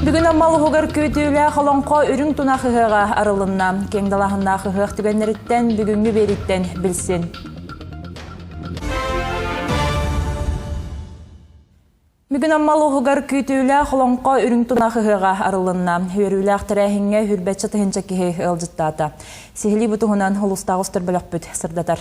Бүгін аммал ұғығыр көйтеулі қаланқа үрің тұнақығыға арылынна. Кеңдалағына қығық түгенлеріттен бүгінгі беріттен білсін. Бүгін аммал ұғығыр көйтеулі қаланқа үрің тұнақығыға арылынна. Өрілі ақтырәхінге хүрбәтші тұхынча кеге ұлжыттата. Сехілі бұтығынан ұлыстағыстыр білік бүт сырдатар.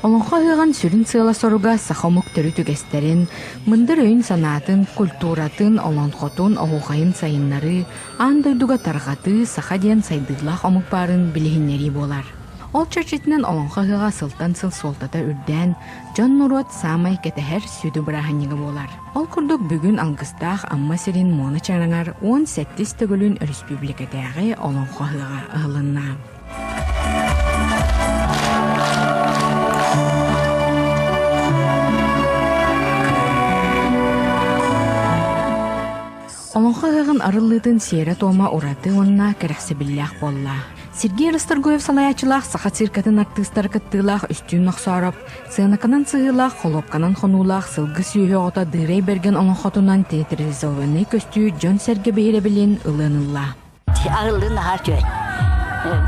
Олонға ғыған сүрін сыйла соруға сақамық түрі түгестерін, мындыр өйін санатын, культуратын, олонқотын, оғайын сайынлары, андойдуға тарғаты, сақа ден сайдырлақ омық барын білігіннері болар. Ол чарчетінен олонға ғыға сылтан сыл солтата үрден, жон нұрот самай кәтәхер сүді бірағанығы болар. Ол күрдік бүгін алғыстақ амма сирин моны чараңар 18 түгілін республикадағы олонға ғыға ұғылынна. Олонға ғығын арыллыдың сері тома ұраты онына кәрәқсі білләқ болла. Сергей Растаргоев салаячылақ сақа циркатын артыстар кыттылақ үстін нақсарып, сығынақынан сығылақ, холопқанан қонулақ, сылғы сүйе ота дырай берген олонғатынан театрализованы көстүү Джон Серге бейірі білін ұлынылла. Ағылды наға чөй.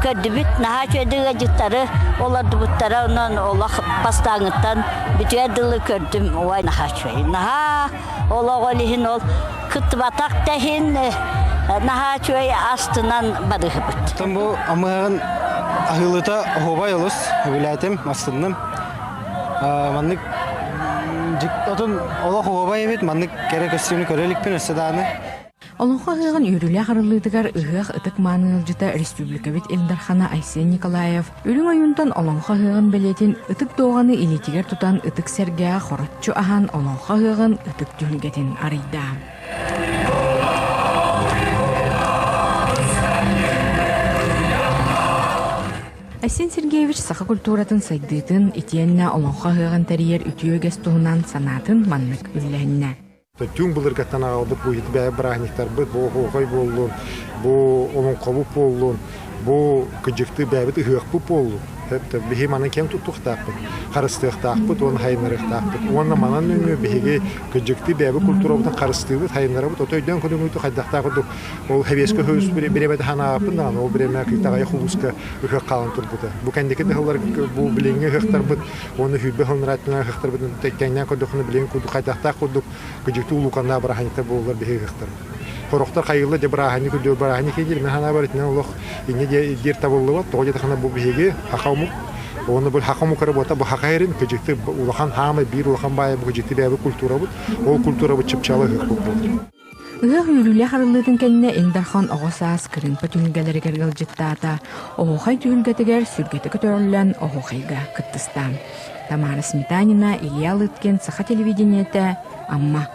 Көрді бүт наға чөйдіға жыттары, оларды бұттары онан олақ бастаңыттан бүтеділі көрдім оай наға чөй. Наға олақ олихін ол күтті батақ тәхін наға чөй астынан бадығы бұт. Бұл амығын ағылыта оғыбай олыс, өбіләтім, астынным. Маннық жықтатын олақ оғыбай ebet, маннық кәрі көстемні көрелікпен өсседаны. Олонға ғыған үйрілі қарылыдығар ұғық ұтық манығылжыта Республикавит Элдархана Айсен Николаев үрің ойынтан олонға ғыған білетін ұтық доғаны илетігер тұтан ұтық сәргеға қорытчу ахан олонға ғыған ұтық түлгетін арыйда. Айсен Сергеевич сақа культуратын сайдыйтын итиенна олонға ғыған тәрiyер үтіөгес туғынан санатын маннық үлләнне. Тюн булыр каттан алып бу ит бәй брахниктар бу хогой боллун, бу олон кабып боллун, бу кыжыкты бәбит ыгып боллун. Хәтта бихи манан кем туттуктап, карыстыктап, он хайнырыктап. Онна манан нөмө бихиге кыжыкты бәбит культурабытын карыстыгы хайныры бу тойдан көдөңүтү хайдакта кыды. Ол хәбескә хөз беребет ханапынан, ол береме китагай хулуска ыгы калын турбута. Бу кәндеке дәһләр бу биленге хыктар бит, оны хүбе хонратына хыктар бит тәкәннән көдөхне билен куду хайдакта куду кыжыкты улуканда брахниктар боллар бихи хыктар. Хорохтар хайылы де брахани күдө брахани кедир мен хана барытна улух инне дир табыллыва тоҗа хана бу биге хакамук оны бу хакамук работа бу хакайрин кыжыкты улахан хамы бир улахан бай бу кыжыкты бәбе культура бу ол культура бу чыпчалы хык бу. Ыгы юлүле харыллыдын кенне Элдархан огосас кырын патүнгәләре гәргәлҗиттата. Огохай түнгәтегәр сүргәте көтөрүлән огохайга кыттыстан. Тамара Сметанина, Илья Лыткин, Саха телевидениете, Амма